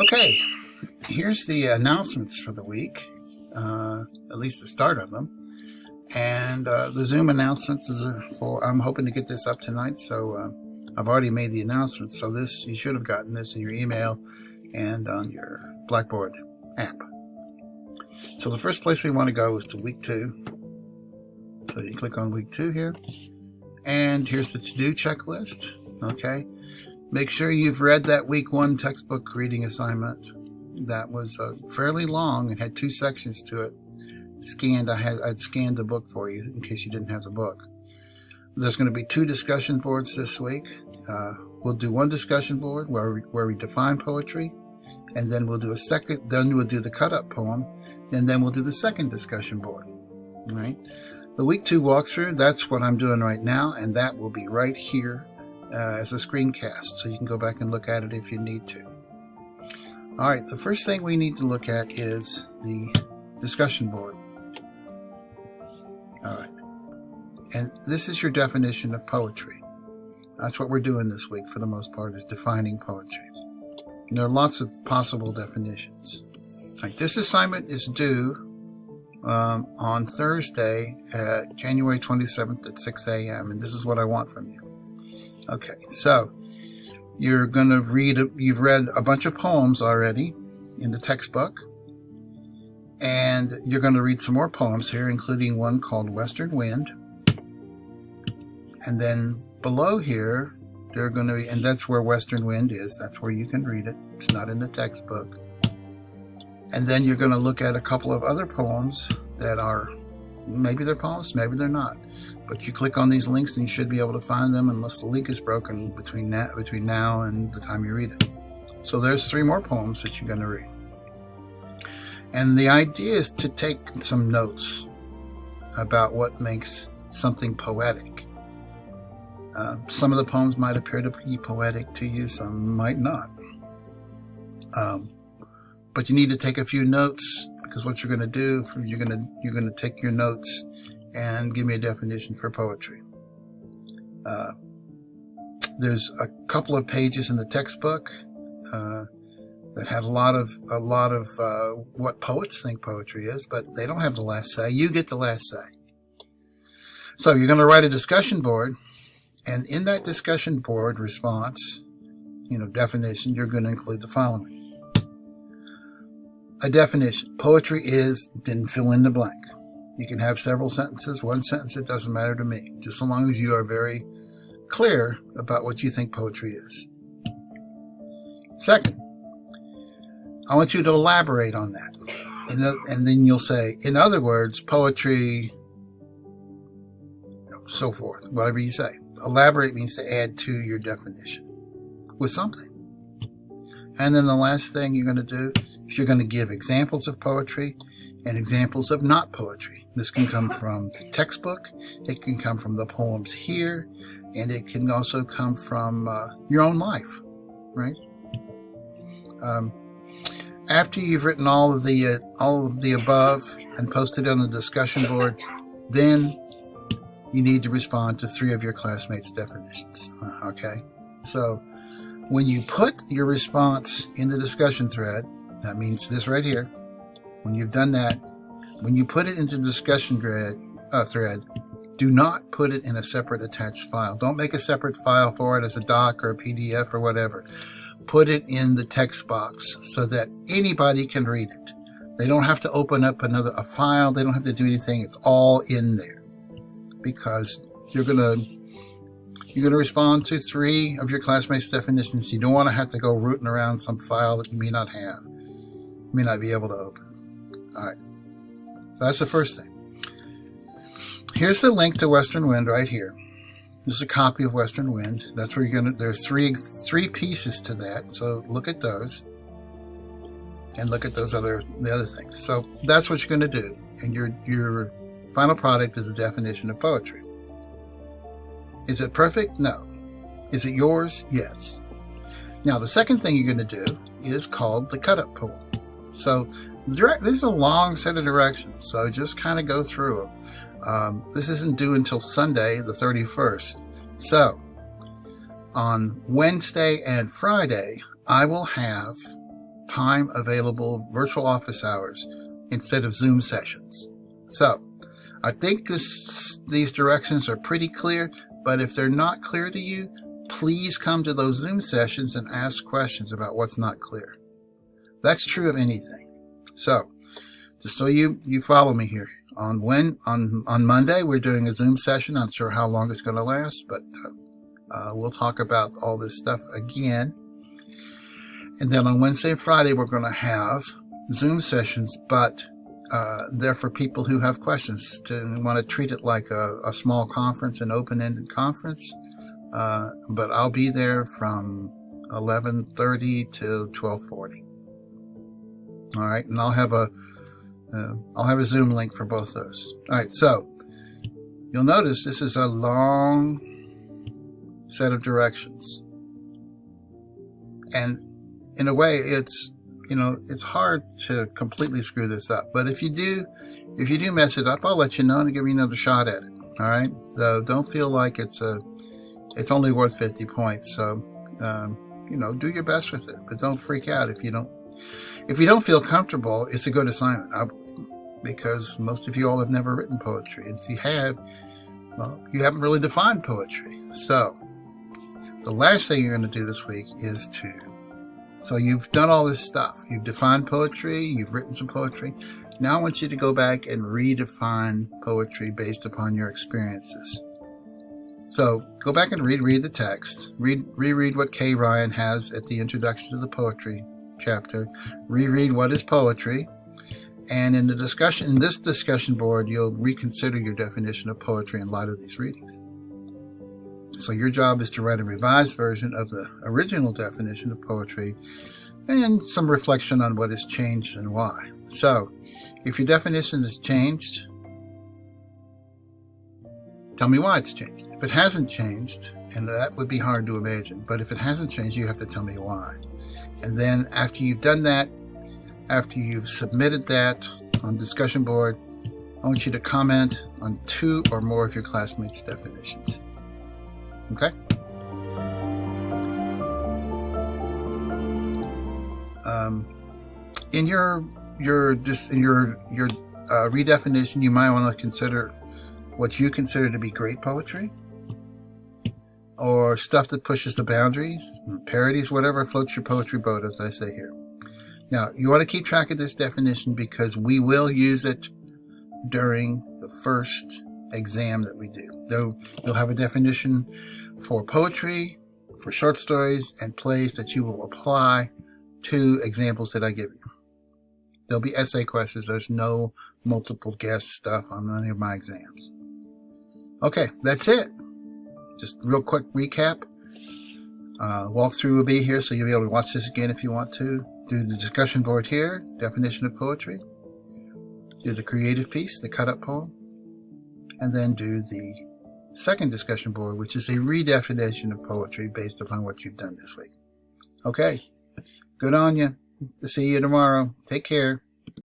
Okay, here's the announcements for the week, at least the start of them. And the Zoom announcements is I'm hoping to get this up tonight, so I've already made the announcements. So this, you should have gotten this in your email and on your Blackboard app. So the first place we want to go is to week 2. So you click on week 2 here, and here's the to-do checklist. Okay, make sure you've read that week 1 textbook reading assignment. That was fairly long and had 2 sections to it. I'd scanned the book for you in case you didn't have the book. There's going to be 2 discussion boards this week. We'll do 1 discussion board where we define poetry, and then we'll do then we'll do the cut-up poem, and then we'll do the second discussion board. All right. The week 2 walkthrough, that's what I'm doing right now, and that will be right here as a screencast, so you can go back and look at it if you need to. All right, the first thing we need to look at is the discussion board. All right, and this is your definition of poetry. That's what we're doing this week for the most part, is defining poetry. And there are lots of possible definitions. Like this assignment is due on Thursday at January 27th at 6 a.m. and this is what I want from you. Okay, so you're going to you've read a bunch of poems already in the textbook, and you're going to read some more poems here, including one called Western Wind. And then below here, they're going to be, and that's where Western Wind is. That's where you can read it. It's not in the textbook. And then you're going to look at a couple of other poems that are, maybe they're poems, maybe they're not. But you click on these links and you should be able to find them unless the link is broken between now and the time you read it. So there's 3 more poems that you're going to read. And the idea is to take some notes about what makes something poetic. Some of the poems might appear to be poetic to you, some might not. But you need to take a few notes, because what you're going to do, you're going to take your notes and give me a definition for poetry. There's a couple of pages in the textbook that had a lot of what poets think poetry is, but they don't have the last say. You get the last say. So you're going to write a discussion board, and in that discussion board response, definition, you're going to include the following. A definition. Poetry is, then fill in the blank. You can have several sentences, 1 sentence, it doesn't matter to me, just so long as you are very clear about what you think poetry is. Second, I want you to elaborate on that. And then you'll say, in other words, poetry, so forth, whatever you say. Elaborate means to add to your definition with something. And then the last thing you're going to do is you're going to give examples of poetry and examples of not poetry. This can come from the textbook, it can come from the poems here, and it can also come from your own life, right? After you've written all of the above and posted on the discussion board, then you need to respond to 3 of your classmates' definitions. Okay? So when you put your response in the discussion thread, that means this right here. When you've done that, when you put it into the discussion thread, do not put it in a separate attached file. Don't make a separate file for it as a doc or a PDF or whatever. Put it in the text box so that anybody can read it. They don't have to open up a file. They don't have to do anything. It's all in there, because you're gonna respond to 3 of your classmates' definitions. You don't want to have to go rooting around some file that you may not have, may not be able to open. All right, so that's the first thing. Here's the link to Western Wind right here. This is a copy of Western Wind. That's where there's three pieces to that. So look at those, and look at the other things. So that's what you're going to do, and your final product is a definition of poetry. Is it perfect? No. Is it yours? Yes. Now, the second thing you're going to do is called the cut-up poem. So this is a long set of directions, so just kind of go through them. This isn't due until Sunday, the 31st. So on Wednesday and Friday, I will have time available virtual office hours instead of Zoom sessions. So I think these directions are pretty clear, but if they're not clear to you, please come to those Zoom sessions and ask questions about what's not clear. That's true of anything. So just so you follow me here, on Monday we're doing a Zoom session. I'm not sure how long it's going to last, but we'll talk about all this stuff again. And then on Wednesday and Friday we're going to have Zoom sessions, but they're for people who have questions, to want to treat it like a small conference, an open-ended conference. But I'll be there from 11:30 to 12:40. All right, and I'll have a Zoom link for both those. All right, so you'll notice this is a long set of directions, and in a way, it's hard to completely screw this up. But if you do mess it up, I'll let you know and give you another shot at it. All right, so don't feel like it's only worth 50 points. So do your best with it, but don't freak out if you don't feel comfortable. It's a good assignment, I believe, because most of you all have never written poetry, and if you have, well, you haven't really defined poetry. So the last thing you're going to do this week is so you've done all this stuff. You've defined poetry, you've written some poetry. Now I want you to go back and redefine poetry based upon your experiences. So go back and reread the text, reread what Kay Ryan has at the introduction to the poetry chapter, reread what is poetry, and in this discussion board, you'll reconsider your definition of poetry in light of these readings. So your job is to write a revised version of the original definition of poetry and some reflection on what has changed and why. So if your definition has changed, tell me why it's changed. If it hasn't changed, and that would be hard to imagine, but if it hasn't changed, you have to tell me why. And then after you've done that, after you've submitted that on discussion board, I want you to comment on 2 or more of your classmates' definitions. Okay? In your redefinition, you might want to consider what you consider to be great poetry, or stuff that pushes the boundaries, parodies, whatever floats your poetry boat, as I say here. Now, you want to keep track of this definition because we will use it during the first exam that we do. You'll have a definition for poetry, for short stories, and plays that you will apply to examples that I give you. There'll be essay questions. There's no multiple guess stuff on any of my exams. Okay, that's it. Just real quick recap. Walkthrough will be here, so you'll be able to watch this again if you want to. Do the discussion board here, definition of poetry. Do the creative piece, the cut-up poem. And then do the second discussion board, which is a redefinition of poetry based upon what you've done this week. Okay, good on you. See you tomorrow. Take care.